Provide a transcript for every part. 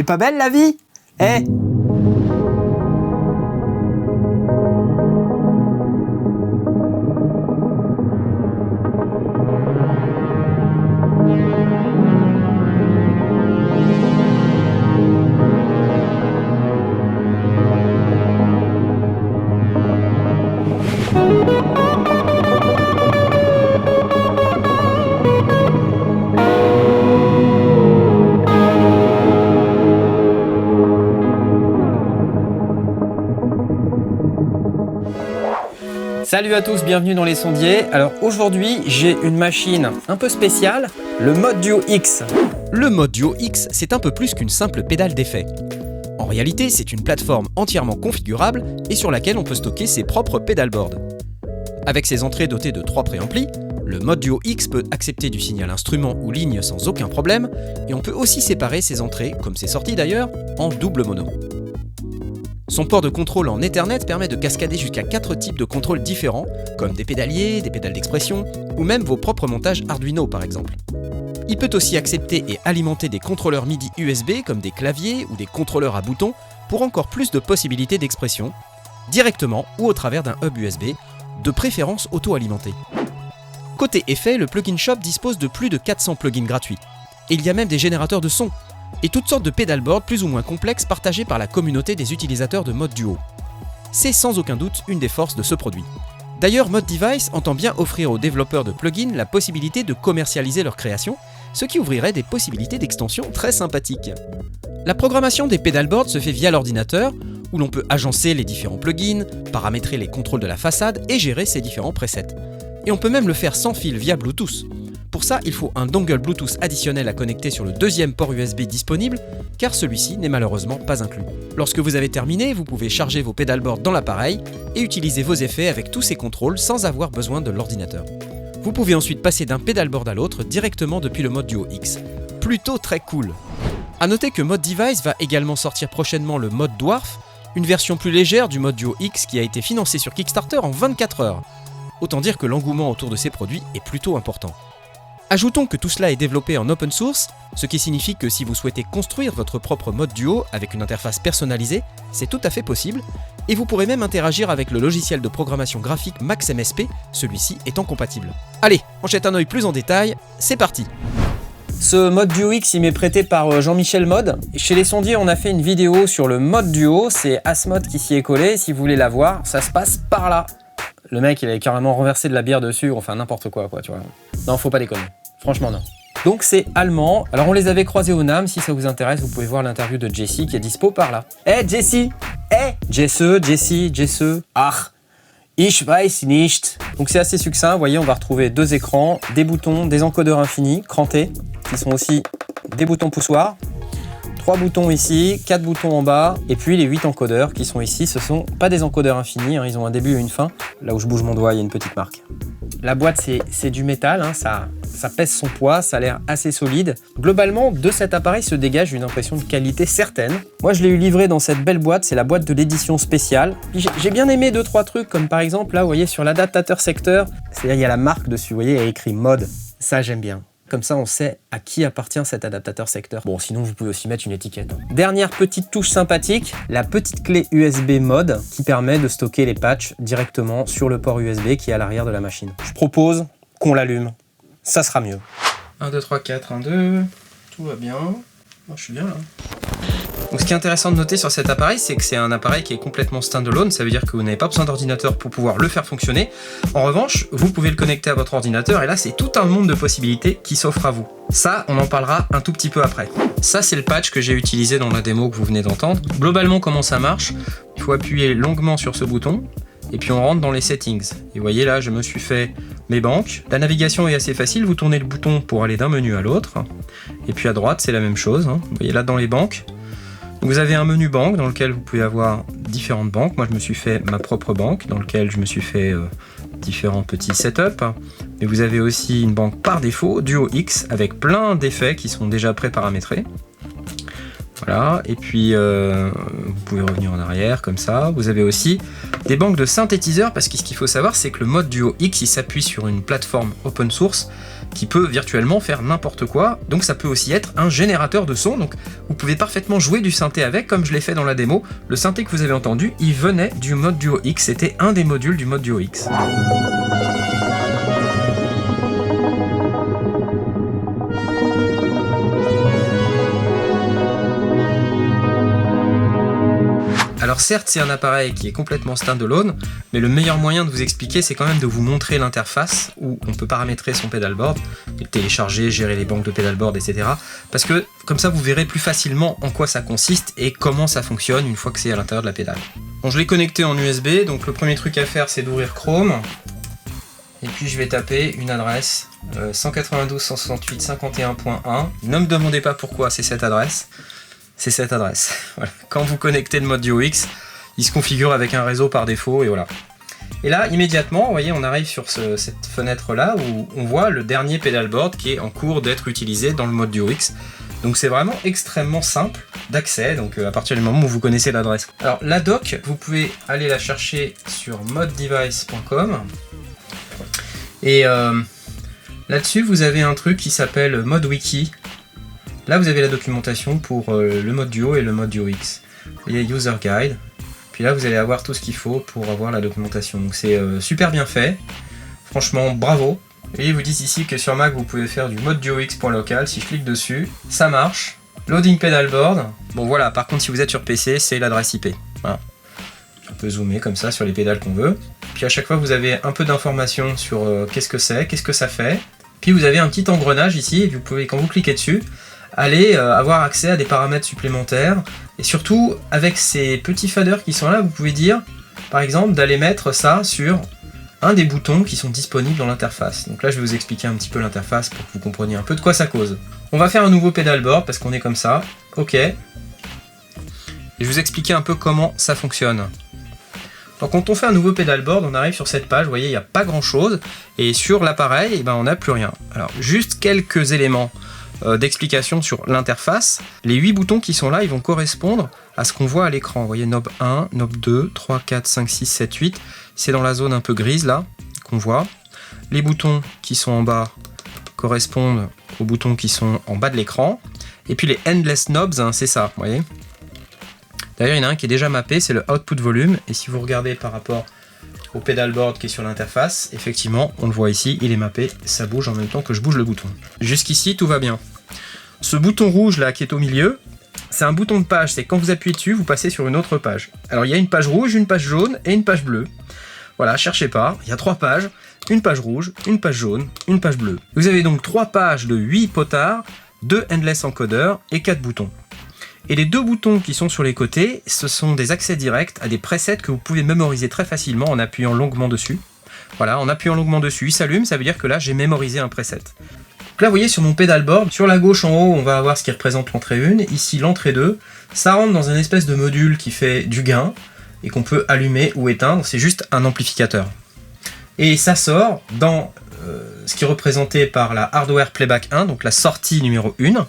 Elle est pas belle la vie? Eh! Salut à tous, bienvenue dans les sondiers. Alors aujourd'hui, j'ai une machine un peu spéciale, le Mode Duo X. Le Mode Duo X, c'est un peu plus qu'une simple pédale d'effet. En réalité, c'est une plateforme entièrement configurable et sur laquelle on peut stocker ses propres pédalboards. Avec ses entrées dotées de 3 préamplis, le Mode Duo X peut accepter du signal instrument ou ligne sans aucun problème, et on peut aussi séparer ses entrées, comme ses sorties d'ailleurs, en double mono. Son port de contrôle en Ethernet permet de cascader jusqu'à 4 types de contrôles différents, comme des pédaliers, des pédales d'expression, ou même vos propres montages Arduino par exemple. Il peut aussi accepter et alimenter des contrôleurs MIDI USB comme des claviers ou des contrôleurs à boutons pour encore plus de possibilités d'expression, directement ou au travers d'un hub USB, de préférence auto-alimenté. Côté effet, le Plugin Shop dispose de plus de 400 plugins gratuits. Et il y a même des générateurs de son, et toutes sortes de pédalboards plus ou moins complexes partagés par la communauté des utilisateurs de Mode Duo. C'est sans aucun doute une des forces de ce produit. D'ailleurs, Mode Device entend bien offrir aux développeurs de plugins la possibilité de commercialiser leur création, ce qui ouvrirait des possibilités d'extension très sympathiques. La programmation des pédalboards se fait via l'ordinateur, où l'on peut agencer les différents plugins, paramétrer les contrôles de la façade et gérer ses différents presets. Et on peut même le faire sans fil via Bluetooth. Pour ça, il faut un dongle Bluetooth additionnel à connecter sur le deuxième port USB disponible, car celui-ci n'est malheureusement pas inclus. Lorsque vous avez terminé, vous pouvez charger vos pédalboards dans l'appareil et utiliser vos effets avec tous ces contrôles sans avoir besoin de l'ordinateur. Vous pouvez ensuite passer d'un pédalboard à l'autre directement depuis le Mode Duo X. Plutôt très cool. A noter que Mode Device va également sortir prochainement le Mode Dwarf, une version plus légère du Mode Duo X qui a été financé sur Kickstarter en 24 heures. Autant dire que l'engouement autour de ces produits est plutôt important. Ajoutons que tout cela est développé en open source, ce qui signifie que si vous souhaitez construire votre propre Mode Duo avec une interface personnalisée, c'est tout à fait possible, et vous pourrez même interagir avec le logiciel de programmation graphique MaxMSP, celui-ci étant compatible. Allez, on jette un œil plus en détail, c'est parti! Ce Mode Duo X, il m'est prêté par Jean-Michel Mode. Chez les sondiers, on a fait une vidéo sur le Mode Duo, c'est Asmode qui s'y est collé, si vous voulez la voir, ça se passe par là. Le mec, il avait carrément renversé de la bière dessus, enfin n'importe quoi, tu vois. Non, faut pas déconner. Franchement, non. Donc c'est allemand. Alors on les avait croisés au NAMM. Si ça vous intéresse, vous pouvez voir l'interview de Jessie qui est dispo par là. Jessie! Jesse. Ach, ich weiß nicht. Donc c'est assez succinct. Vous voyez, on va retrouver 2 écrans, des boutons, des encodeurs infinis, crantés, qui sont aussi des boutons poussoirs. 3 boutons ici, 4 boutons en bas, et puis les 8 encodeurs qui sont ici. Ce sont pas des encodeurs infinis, hein, ils ont un début et une fin. Là où je bouge mon doigt, il y a une petite marque. La boîte, c'est du métal, hein, ça pèse son poids, ça a l'air assez solide. Globalement, de cet appareil se dégage une impression de qualité certaine. Moi, je l'ai eu livré dans cette belle boîte, c'est la boîte de l'édition spéciale. J'ai bien aimé 2-3 trucs, comme par exemple, là, vous voyez, sur l'adaptateur secteur, c'est-à-dire il y a la marque dessus, vous voyez, il y a écrit Mode. Ça, j'aime bien. Comme ça, on sait à qui appartient cet adaptateur secteur. Bon, sinon, vous pouvez aussi mettre une étiquette. Dernière petite touche sympathique, la petite clé USB Mode qui permet de stocker les patchs directement sur le port USB qui est à l'arrière de la machine. Je propose qu'on l'allume. Ça sera mieux. 1, 2, 3, 4, 1, 2. Tout va bien. Moi, je suis bien là. Donc ce qui est intéressant de noter sur cet appareil, c'est que c'est un appareil qui est complètement standalone, ça veut dire que vous n'avez pas besoin d'ordinateur pour pouvoir le faire fonctionner. En revanche, vous pouvez le connecter à votre ordinateur et là c'est tout un monde de possibilités qui s'offre à vous. Ça, on en parlera un tout petit peu après. Ça, c'est le patch que j'ai utilisé dans la démo que vous venez d'entendre. Globalement, comment ça marche? Il faut appuyer longuement sur ce bouton et puis on rentre dans les settings. Et vous voyez là, je me suis fait mes banques. La navigation est assez facile, vous tournez le bouton pour aller d'un menu à l'autre. Et puis à droite, c'est la même chose. Vous voyez là dans les banques. Vous avez un menu banque dans lequel vous pouvez avoir différentes banques. Moi, je me suis fait ma propre banque dans lequel je me suis fait différents petits setups. Mais vous avez aussi une banque par défaut, Duo X, avec plein d'effets qui sont déjà pré-paramétrés. Voilà, et puis vous pouvez revenir en arrière comme ça. Vous avez aussi des banques de synthétiseurs, parce que ce qu'il faut savoir, c'est que le mode Duo X, il s'appuie sur une plateforme open source qui peut virtuellement faire n'importe quoi. Donc ça peut aussi être un générateur de son. Donc vous pouvez parfaitement jouer du synthé avec, comme je l'ai fait dans la démo. Le synthé que vous avez entendu, il venait du mode Duo X. C'était un des modules du mode Duo X. Alors certes, c'est un appareil qui est complètement standalone, mais le meilleur moyen de vous expliquer, c'est quand même de vous montrer l'interface où on peut paramétrer son pedalboard, télécharger, gérer les banques de pedalboard, etc. Parce que comme ça, vous verrez plus facilement en quoi ça consiste et comment ça fonctionne une fois que c'est à l'intérieur de la pédale. Bon, je l'ai connecté en USB, donc le premier truc à faire, c'est d'ouvrir Chrome. Et puis je vais taper une adresse 192.168.51.1. Ne me demandez pas pourquoi c'est cette adresse. C'est cette adresse. Voilà. Quand vous connectez le mode Duo X, il se configure avec un réseau par défaut et voilà. Et là, immédiatement, vous voyez, on arrive sur cette fenêtre-là où on voit le dernier pedalboard qui est en cours d'être utilisé dans le mode Duo X. Donc c'est vraiment extrêmement simple d'accès, donc à partir du moment où vous connaissez l'adresse. Alors la doc, vous pouvez aller la chercher sur moddevice.com. Et là-dessus, vous avez un truc qui s'appelle ModWiki. Là, vous avez la documentation pour le mode Duo et le mode Duo X. Il y a User Guide. Puis là, vous allez avoir tout ce qu'il faut pour avoir la documentation. Donc c'est super bien fait. Franchement, bravo. Et ils vous disent ici que sur Mac, vous pouvez faire du mode Duo X.local. Si je clique dessus, ça marche. Loading pedalboard. Bon voilà, par contre, si vous êtes sur PC, c'est l'adresse IP. Voilà. On peut zoomer comme ça sur les pédales qu'on veut. Puis à chaque fois, vous avez un peu d'informations sur qu'est-ce que c'est, qu'est-ce que ça fait. Puis vous avez un petit engrenage ici, et vous pouvez, quand vous cliquez dessus, aller avoir accès à des paramètres supplémentaires. Et surtout, avec ces petits faders qui sont là, vous pouvez dire, par exemple, d'aller mettre ça sur un des boutons qui sont disponibles dans l'interface. Donc là, je vais vous expliquer un petit peu l'interface pour que vous compreniez un peu de quoi ça cause. On va faire un nouveau pedalboard parce qu'on est comme ça. OK. Et je vais vous expliquer un peu comment ça fonctionne. Donc quand on fait un nouveau pedalboard, on arrive sur cette page, vous voyez, il n'y a pas grand chose. Et sur l'appareil, eh ben, on n'a plus rien. Alors, juste quelques éléments d'explication sur l'interface. Les 8 boutons qui sont là, ils vont correspondre à ce qu'on voit à l'écran. Vous voyez, knob 1, knob 2, 3, 4, 5, 6, 7, 8. C'est dans la zone un peu grise là, qu'on voit. Les boutons qui sont en bas correspondent aux boutons qui sont en bas de l'écran. Et puis les endless knobs, hein, c'est ça, vous voyez. D'ailleurs, il y en a un qui est déjà mappé, c'est le output volume. Et si vous regardez par rapport au pedalboard qui est sur l'interface, effectivement, on le voit ici, il est mappé, ça bouge en même temps que je bouge le bouton. Jusqu'ici, tout va bien. Ce bouton rouge là qui est au milieu, c'est un bouton de page, c'est quand vous appuyez dessus, vous passez sur une autre page. Alors il y a une page rouge, une page jaune et une page bleue. Voilà, cherchez pas, il y a 3 pages, une page rouge, une page jaune, une page bleue. Vous avez donc 3 pages de 8 potards, 2 endless encoders et 4 boutons. Et les 2 boutons qui sont sur les côtés, ce sont des accès directs à des presets que vous pouvez mémoriser très facilement en appuyant longuement dessus. Voilà, en appuyant longuement dessus, il s'allume, ça veut dire que là j'ai mémorisé un preset. Donc là vous voyez sur mon pedalboard, sur la gauche en haut on va avoir ce qui représente l'entrée 1, ici l'entrée 2, ça rentre dans un espèce de module qui fait du gain et qu'on peut allumer ou éteindre, c'est juste un amplificateur. Et ça sort dans ce qui est représenté par la hardware playback 1, donc la sortie numéro 1,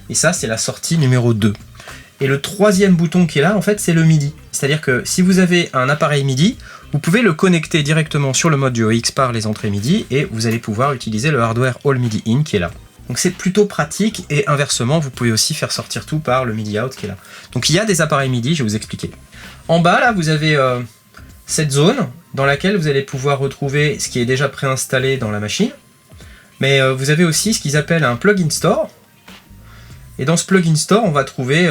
et ça c'est la sortie numéro 2. Et le 3e bouton qui est là, en fait, c'est le MIDI. C'est-à-dire que si vous avez un appareil MIDI, vous pouvez le connecter directement sur le mode Duo X par les entrées MIDI et vous allez pouvoir utiliser le hardware All MIDI In qui est là. Donc c'est plutôt pratique et inversement, vous pouvez aussi faire sortir tout par le MIDI Out qui est là. Donc il y a des appareils MIDI, je vais vous expliquer. En bas, là, vous avez cette zone dans laquelle vous allez pouvoir retrouver ce qui est déjà préinstallé dans la machine. Mais vous avez aussi ce qu'ils appellent un plugin store. Et dans ce plugin store, on va trouver,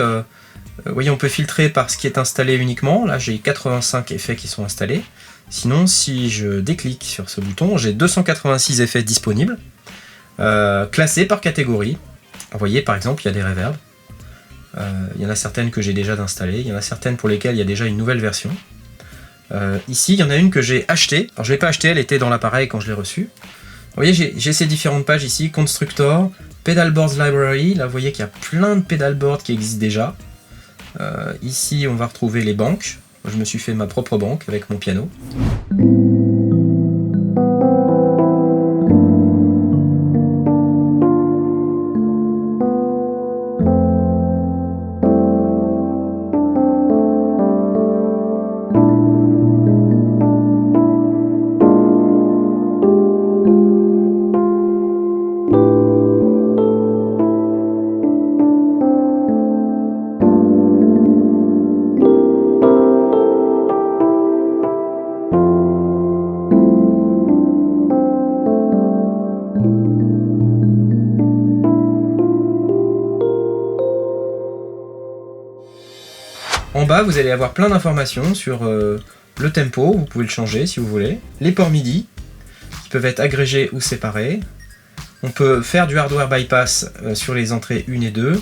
vous voyez, on peut filtrer par ce qui est installé uniquement. Là, j'ai 85 effets qui sont installés. Sinon, si je déclique sur ce bouton, j'ai 286 effets disponibles, classés par catégorie. Vous voyez, par exemple, il y a des reverbs. Il y en a certaines que j'ai déjà installées. Il y en a certaines pour lesquelles il y a déjà une nouvelle version. Ici, il y en a une que j'ai achetée. Alors, je ne l'ai pas achetée, elle était dans l'appareil quand je l'ai reçue. Vous voyez, j'ai ces différentes pages ici, Constructor, Pedalboards Library, là vous voyez qu'il y a plein de pedalboards qui existent déjà. Ici on va retrouver les banques, je me suis fait ma propre banque avec mon piano. bas, vous allez avoir plein d'informations sur le tempo, vous pouvez le changer si vous voulez. Les ports MIDI, qui peuvent être agrégés ou séparés. On peut faire du hardware bypass sur les entrées 1 et 2.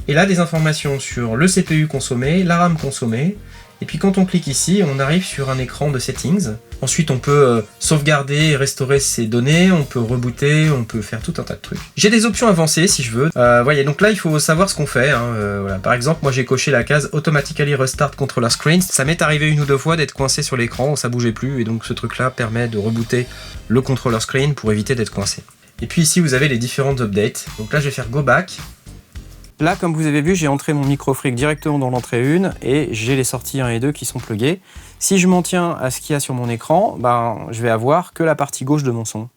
Et là, des informations sur le CPU consommé, la RAM consommée. Et puis quand on clique ici, on arrive sur un écran de settings. Ensuite, on peut sauvegarder et restaurer ses données, on peut rebooter, on peut faire tout un tas de trucs. J'ai des options avancées si je veux. Voyez, donc là, il faut savoir ce qu'on fait. Voilà. Par exemple, moi j'ai coché la case Automatically Restart Controller Screen. Ça m'est arrivé 1 ou 2 fois d'être coincé sur l'écran, ça bougeait plus, et donc ce truc-là permet de rebooter le controller screen pour éviter d'être coincé. Et puis ici, vous avez les différentes updates. Donc là, je vais faire Go Back. Là, comme vous avez vu, j'ai entré mon micro-fric directement dans l'entrée 1 et j'ai les sorties 1 et 2 qui sont pluguées. Si je m'en tiens à ce qu'il y a sur mon écran, je vais avoir que la partie gauche de mon son.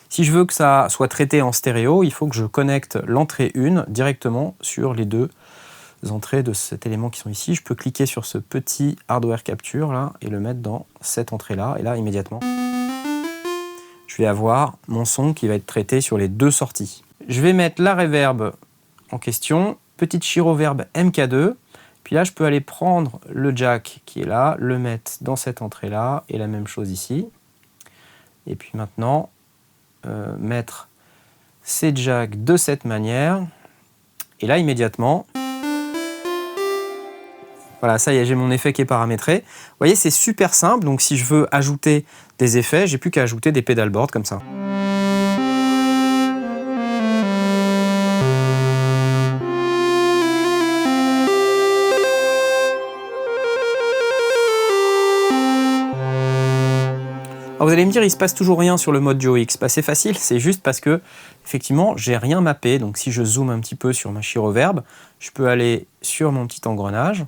Si je veux que ça soit traité en stéréo, il faut que je connecte l'entrée 1 directement sur les deux entrées de cet élément qui sont ici. Je peux cliquer sur ce petit hardware capture là et le mettre dans cette entrée-là. Et là, immédiatement, je vais avoir mon son qui va être traité sur les deux sorties. Je vais mettre la reverb en question, petite Chiroverb MK2, puis là je peux aller prendre le jack qui est là, le mettre dans cette entrée là, et la même chose ici. Et puis maintenant, mettre ces jacks de cette manière, et là immédiatement, voilà, ça y est, j'ai mon effet qui est paramétré. Vous voyez, c'est super simple, donc si je veux ajouter des effets, j'ai plus qu'à ajouter des pedalboards comme ça. Alors vous allez me dire, il se passe toujours rien sur le mode Duo X. C'est facile, c'est juste parce que effectivement, j'ai rien mappé. Donc si je zoome un petit peu sur ma Chiroverb, je peux aller sur mon petit engrenage,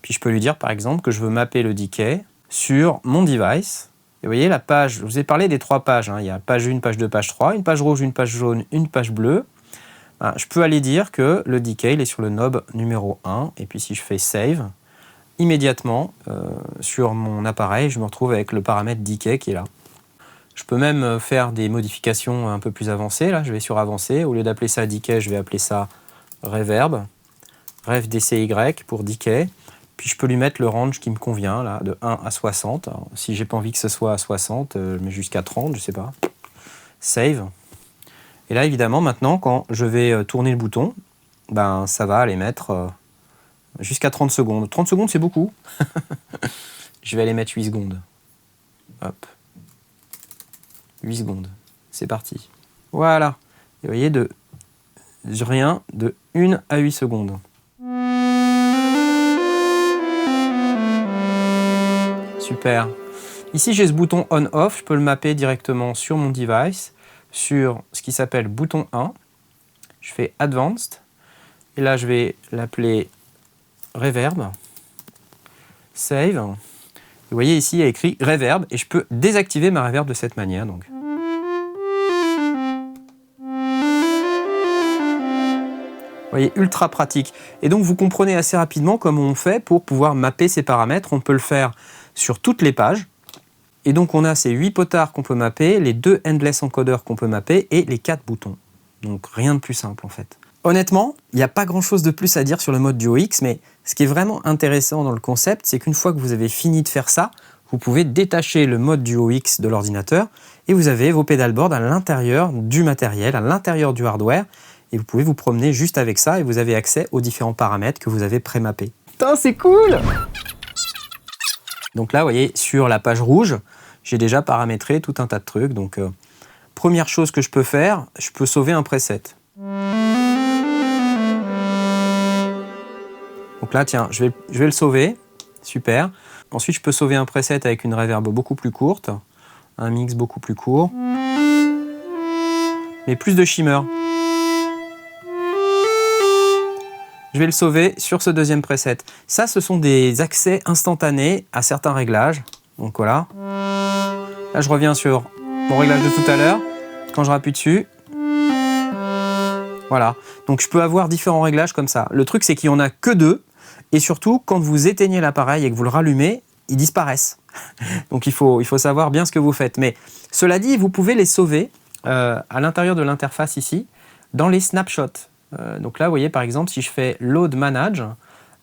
puis je peux lui dire par exemple que je veux mapper le decay sur mon device. Et vous voyez la page, je vous ai parlé des 3 pages. Il y a page 1, page 2, page 3, une page rouge, une page jaune, une page bleue. Je peux aller dire que le decay il est sur le knob numéro 1. Et puis si je fais Save, immédiatement sur mon appareil, je me retrouve avec le paramètre decay qui est là. Je peux même faire des modifications un peu plus avancées. Là, je vais sur Avancé. Au lieu d'appeler ça decay, je vais appeler ça Reverb. Rev DCY pour decay. Puis je peux lui mettre le range qui me convient, là, de 1 à 60. Alors, si j'ai pas envie que ce soit à 60, je mets jusqu'à 30, je sais pas. Save. Et là, évidemment, maintenant, quand je vais tourner le bouton, ça va aller mettre jusqu'à 30 secondes. 30 secondes, c'est beaucoup. Je vais aller mettre 8 secondes. Hop. 8 secondes. C'est parti. Voilà. Et vous voyez, de rien, de 1 à 8 secondes. Super. Ici, j'ai ce bouton on-off. Je peux le mapper directement sur mon device, sur ce qui s'appelle bouton 1. Je fais Advanced. Et là, je vais l'appeler Reverb. Save. Vous voyez ici, il y a écrit Reverb. Et je peux désactiver ma Reverb de cette manière. Donc. Vous voyez, ultra pratique. Et donc, vous comprenez assez rapidement comment on fait pour pouvoir mapper ces paramètres. On peut le faire sur toutes les pages. Et donc, on a ces 8 potards qu'on peut mapper, les 2 endless encoders qu'on peut mapper et les 4 boutons. Donc, rien de plus simple, en fait. Honnêtement, il n'y a pas grand-chose de plus à dire sur le mode Duo X, mais ce qui est vraiment intéressant dans le concept, c'est qu'une fois que vous avez fini de faire ça, vous pouvez détacher le mode Duo X de l'ordinateur et vous avez vos pedalboards à l'intérieur du matériel, à l'intérieur du hardware, et vous pouvez vous promener juste avec ça et vous avez accès aux différents paramètres que vous avez pré-mappés. Putain, c'est cool! Donc là, vous voyez, sur la page rouge, j'ai déjà paramétré tout un tas de trucs. Donc, première chose que je peux faire, je peux sauver un preset. Donc là, tiens, je vais le sauver. Super. Ensuite, je peux sauver un preset avec une reverb beaucoup plus courte, un mix beaucoup plus court, mais plus de shimmer. Je vais le sauver sur ce deuxième preset. Ça, ce sont des accès instantanés à certains réglages. Donc voilà. Là, je reviens sur mon réglage de tout à l'heure. Quand je rappuie dessus, voilà. Donc je peux avoir différents réglages comme ça. Le truc, c'est qu'il n'y en a que 2. Et surtout, quand vous éteignez l'appareil et que vous le rallumez, ils disparaissent. Donc il faut savoir bien ce que vous faites. Mais cela dit, vous pouvez les sauver à l'intérieur de l'interface ici, dans les snapshots. Donc là, vous voyez, par exemple, si je fais Load Manage,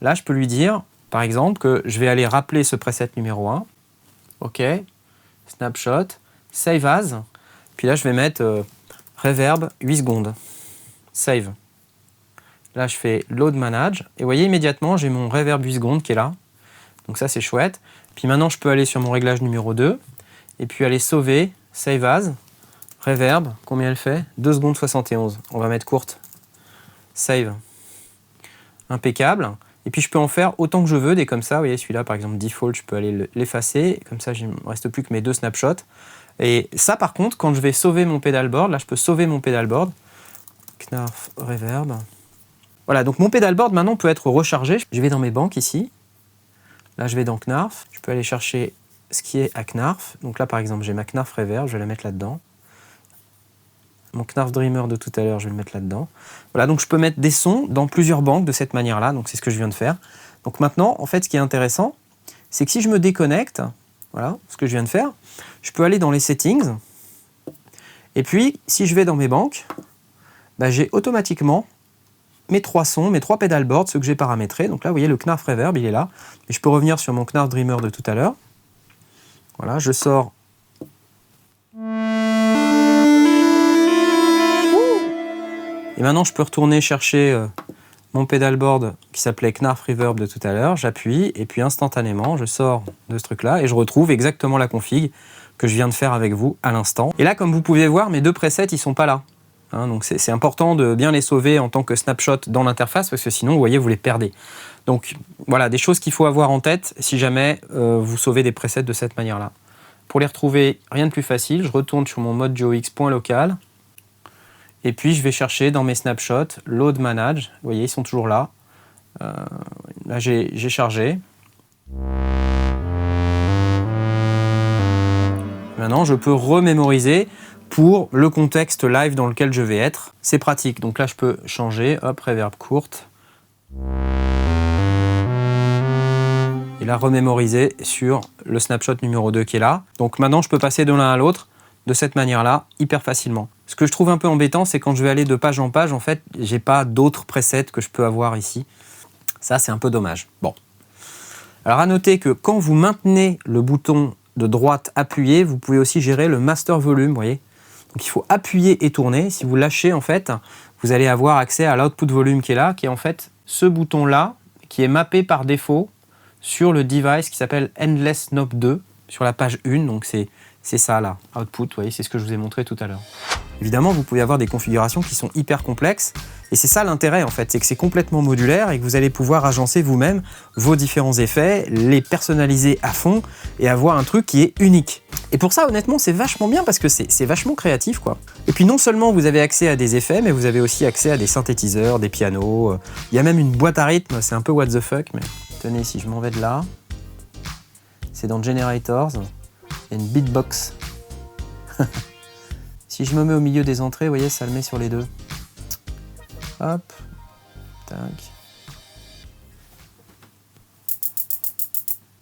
là, je peux lui dire, par exemple, que je vais aller rappeler ce preset numéro 1. OK, snapshot, save as. Puis là, je vais mettre reverb 8 secondes. Save. Là, je fais load manage. Et vous voyez, immédiatement, j'ai mon reverb 8 secondes qui est là. Donc ça, c'est chouette. Puis maintenant, je peux aller sur mon réglage numéro 2. Et puis aller sauver, save as, reverb. Combien elle fait? 2 secondes 71. On va mettre courte. Save. Impeccable. Et puis, je peux en faire autant que je veux, des comme ça. Vous voyez, celui-là, par exemple, default, je peux aller l'effacer. Comme ça, il ne me reste plus que mes 2 snapshots. Et ça, par contre, quand je vais sauver mon pedalboard, là, je peux sauver mon pedalboard. Knarf, reverb. Voilà, donc mon pedalboard, maintenant, peut être rechargé. Je vais dans mes banques, ici. Là, je vais dans Knarf. Je peux aller chercher ce qui est à Knarf. Donc là, par exemple, j'ai ma Knarf Reverb. Je vais la mettre là-dedans. Mon Knarf Dreamer de tout à l'heure, je vais le mettre là-dedans. Voilà, donc je peux mettre des sons dans plusieurs banques de cette manière-là. Donc c'est ce que je viens de faire. Donc maintenant, en fait, ce qui est intéressant, c'est que si je me déconnecte, voilà ce que je viens de faire, je peux aller dans les settings. Et puis, si je vais dans mes banques, bah, j'ai automatiquement mes 3 sons, mes 3 pedalboards, ceux que j'ai paramétrés. Donc là, vous voyez, le Knarf Reverb, il est là. Et je peux revenir sur mon Knarf Dreamer de tout à l'heure. Voilà, je sors. Et maintenant, je peux retourner chercher mon pedalboard qui s'appelait Knarf Reverb de tout à l'heure. J'appuie et puis instantanément, je sors de ce truc-là et je retrouve exactement la config que je viens de faire avec vous à l'instant. Et là, comme vous pouvez voir, mes 2 presets, ils sont pas là. Hein, donc c'est important de bien les sauver en tant que snapshot dans l'interface parce que sinon, vous voyez, vous les perdez. Donc voilà, des choses qu'il faut avoir en tête si jamais vous sauvez des presets de cette manière-là. Pour les retrouver, rien de plus facile, je retourne sur mon mode jox.local et puis je vais chercher dans mes snapshots, load manage, vous voyez, ils sont toujours là. Là, j'ai chargé. Maintenant, je peux remémoriser pour le contexte live dans lequel je vais être. C'est pratique, donc là, je peux changer, hop, reverb courte. Et là, remémoriser sur le snapshot numéro 2 qui est là. Donc maintenant, je peux passer de l'un à l'autre de cette manière-là, hyper facilement. Ce que je trouve un peu embêtant, c'est quand je vais aller de page en page, en fait, j'ai pas d'autres presets que je peux avoir ici. Ça, c'est un peu dommage. Bon. Alors, à noter que quand vous maintenez le bouton de droite appuyé, vous pouvez aussi gérer le master volume, vous voyez. Donc, il faut appuyer et tourner. Si vous lâchez, en fait, vous allez avoir accès à l'output volume qui est là, qui est en fait ce bouton-là, qui est mappé par défaut sur le device qui s'appelle Endless Knob 2, sur la page 1. Donc, c'est ça, là, output, vous voyez, c'est ce que je vous ai montré tout à l'heure. Évidemment, vous pouvez avoir des configurations qui sont hyper complexes. Et c'est ça l'intérêt, en fait, c'est que c'est complètement modulaire et que vous allez pouvoir agencer vous-même vos différents effets, les personnaliser à fond et avoir un truc qui est unique. Et pour ça, honnêtement, c'est vachement bien parce que c'est vachement créatif, quoi. Et puis non seulement vous avez accès à des effets, mais vous avez aussi accès à des synthétiseurs, des pianos. Il y a même une boîte à rythme, c'est un peu what the fuck, mais tenez, si je m'en vais de là, c'est dans Generators, il y a une beatbox. Si je me mets au milieu des entrées, vous voyez, ça le met sur les deux. Hop, tac.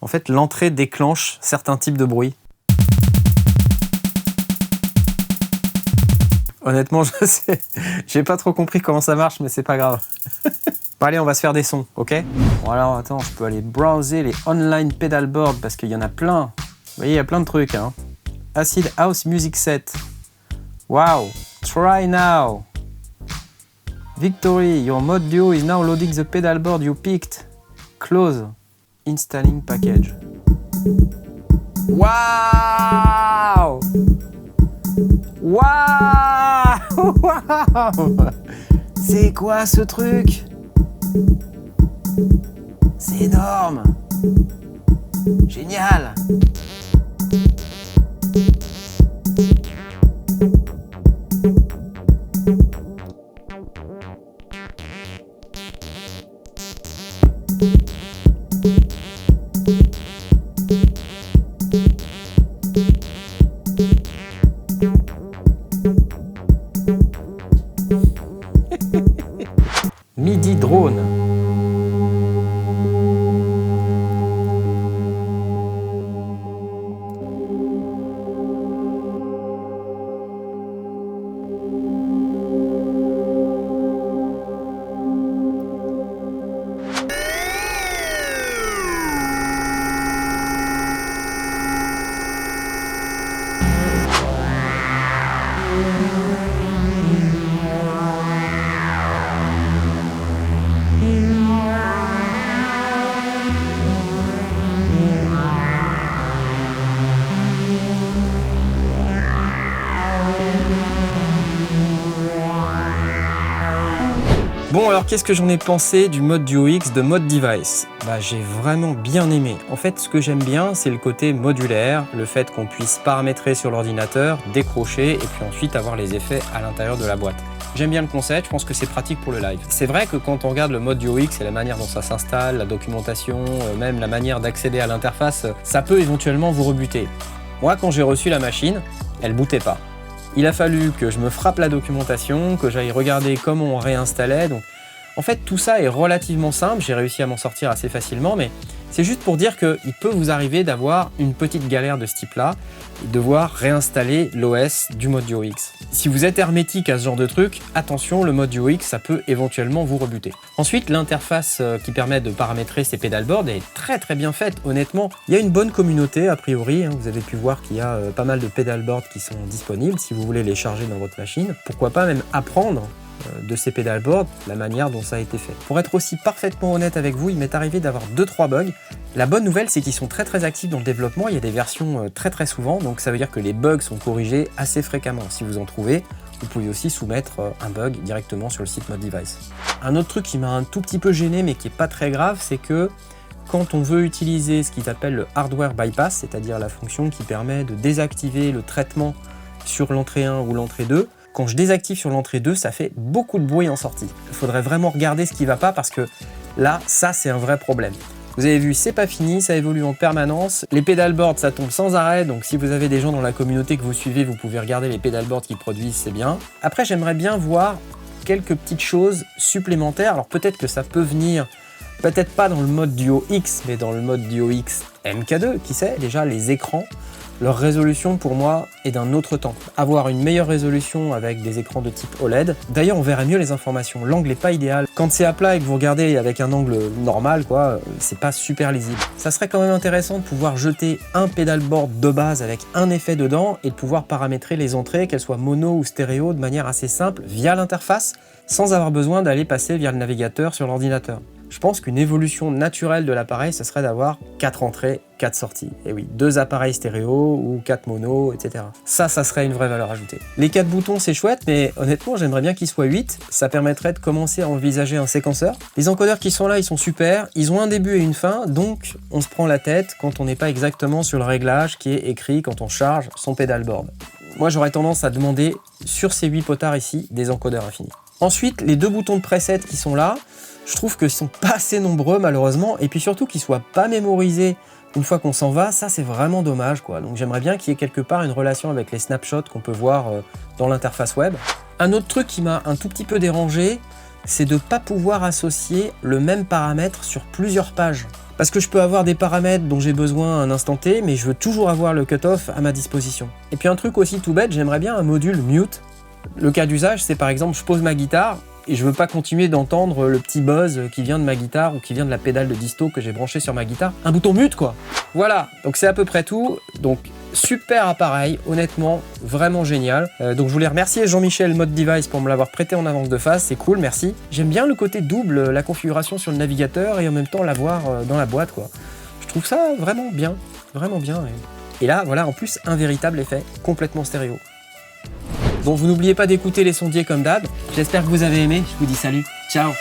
En fait, l'entrée déclenche certains types de bruits. Honnêtement, je sais, j'ai pas trop compris comment ça marche, mais c'est pas grave. Bon, allez, on va se faire des sons, ok? Bon, alors, attends, je peux aller browser les online pedalboards parce qu'il y en a plein. Vous voyez, il y a plein de trucs, hein. Acid House Music Set. Wow, try now. Victory, your mod duo is now loading the pedalboard you picked. Close. Installing package. Wow! Wow! C'est quoi ce truc? C'est énorme! Génial! MIDI drone. Bon, alors qu'est-ce que j'en ai pensé du mode Duo X de mode device? J'ai vraiment bien aimé. En fait, ce que j'aime bien, c'est le côté modulaire, le fait qu'on puisse paramétrer sur l'ordinateur, décrocher et puis ensuite avoir les effets à l'intérieur de la boîte. J'aime bien le concept, je pense que c'est pratique pour le live. C'est vrai que quand on regarde le mode Duo X et la manière dont ça s'installe, la documentation, même la manière d'accéder à l'interface, ça peut éventuellement vous rebuter. Moi, quand j'ai reçu la machine, elle bootait pas. Il a fallu que je me frappe la documentation, que j'aille regarder comment on réinstallait. Donc, en fait, tout ça est relativement simple. J'ai réussi à m'en sortir assez facilement, mais c'est juste pour dire qu'il peut vous arriver d'avoir une petite galère de ce type-là et devoir réinstaller l'OS du mode Duo X. Si vous êtes hermétique à ce genre de truc, attention, le mode Duo X, ça peut éventuellement vous rebuter. Ensuite, l'interface qui permet de paramétrer ces pédalboards est très bien faite, honnêtement. Il y a une bonne communauté, a priori. Vous avez pu voir qu'il y a pas mal de pédalboards qui sont disponibles si vous voulez les charger dans votre machine. Pourquoi pas même apprendre de ces pédalboards, la manière dont ça a été fait. Pour être aussi parfaitement honnête avec vous, il m'est arrivé d'avoir 2-3 bugs. La bonne nouvelle, c'est qu'ils sont très actifs dans le développement, il y a des versions très souvent, donc ça veut dire que les bugs sont corrigés assez fréquemment. Si vous en trouvez, vous pouvez aussi soumettre un bug directement sur le site Mode Device. Un autre truc qui m'a un tout petit peu gêné, mais qui n'est pas très grave, c'est que quand on veut utiliser ce qui s'appelle le hardware bypass, c'est-à-dire la fonction qui permet de désactiver le traitement sur l'entrée 1 ou l'entrée 2, quand je désactive sur l'entrée 2, ça fait beaucoup de bruit en sortie. Il faudrait vraiment regarder ce qui ne va pas parce que là, ça c'est un vrai problème. Vous avez vu, c'est pas fini, ça évolue en permanence. Les pédalboards, ça tombe sans arrêt, donc si vous avez des gens dans la communauté que vous suivez, vous pouvez regarder les pédalboards qu'ils produisent, c'est bien. Après, j'aimerais bien voir quelques petites choses supplémentaires. Alors peut-être que ça peut venir, peut-être pas dans le mode Duo X, mais dans le mode Duo X MK2, qui sait, déjà les écrans. Leur résolution pour moi est d'un autre temps. Avoir une meilleure résolution avec des écrans de type OLED. D'ailleurs, on verrait mieux les informations. L'angle n'est pas idéal. Quand c'est à plat et que vous regardez avec un angle normal, c'est pas super lisible. Ça serait quand même intéressant de pouvoir jeter un pédalboard de base avec un effet dedans et de pouvoir paramétrer les entrées, qu'elles soient mono ou stéréo, de manière assez simple via l'interface, sans avoir besoin d'aller passer via le navigateur sur l'ordinateur. Je pense qu'une évolution naturelle de l'appareil, ce serait d'avoir 4 entrées, 4 sorties. Et oui, 2 appareils stéréo ou 4 mono, etc. Ça serait une vraie valeur ajoutée. Les 4 boutons, c'est chouette, mais honnêtement, j'aimerais bien qu'ils soient 8. Ça permettrait de commencer à envisager un séquenceur. Les encodeurs qui sont là, ils sont super. Ils ont un début et une fin, donc on se prend la tête quand on n'est pas exactement sur le réglage qui est écrit quand on charge son pédalboard. Moi, j'aurais tendance à demander, sur ces 8 potards ici, des encodeurs infinis. Ensuite, les 2 boutons de preset qui sont là, je trouve qu'ils sont pas assez nombreux malheureusement, et puis surtout qu'ils soient pas mémorisés une fois qu'on s'en va, ça c'est vraiment dommage quoi. Donc j'aimerais bien qu'il y ait quelque part une relation avec les snapshots qu'on peut voir dans l'interface web. Un autre truc qui m'a un tout petit peu dérangé, c'est de ne pas pouvoir associer le même paramètre sur plusieurs pages. Parce que je peux avoir des paramètres dont j'ai besoin à un instant T, mais je veux toujours avoir le cutoff à ma disposition. Et puis un truc aussi tout bête, j'aimerais bien un module mute. Le cas d'usage, c'est par exemple, je pose ma guitare, et je veux pas continuer d'entendre le petit buzz qui vient de ma guitare ou qui vient de la pédale de disto que j'ai branchée sur ma guitare. Un bouton mute quoi. Voilà, donc c'est à peu près tout. Donc super appareil, honnêtement, vraiment génial. Donc je voulais remercier Jean-Michel Mode Device pour me l'avoir prêté en avance de phase, c'est cool, merci. J'aime bien le côté double, la configuration sur le navigateur et en même temps l'avoir dans la boîte quoi. Je trouve ça vraiment bien, vraiment bien. Et là, voilà, en plus, un véritable effet complètement stéréo. Bon, vous n'oubliez pas d'écouter les sondiers comme d'hab. J'espère que vous avez aimé. Je vous dis salut. Ciao.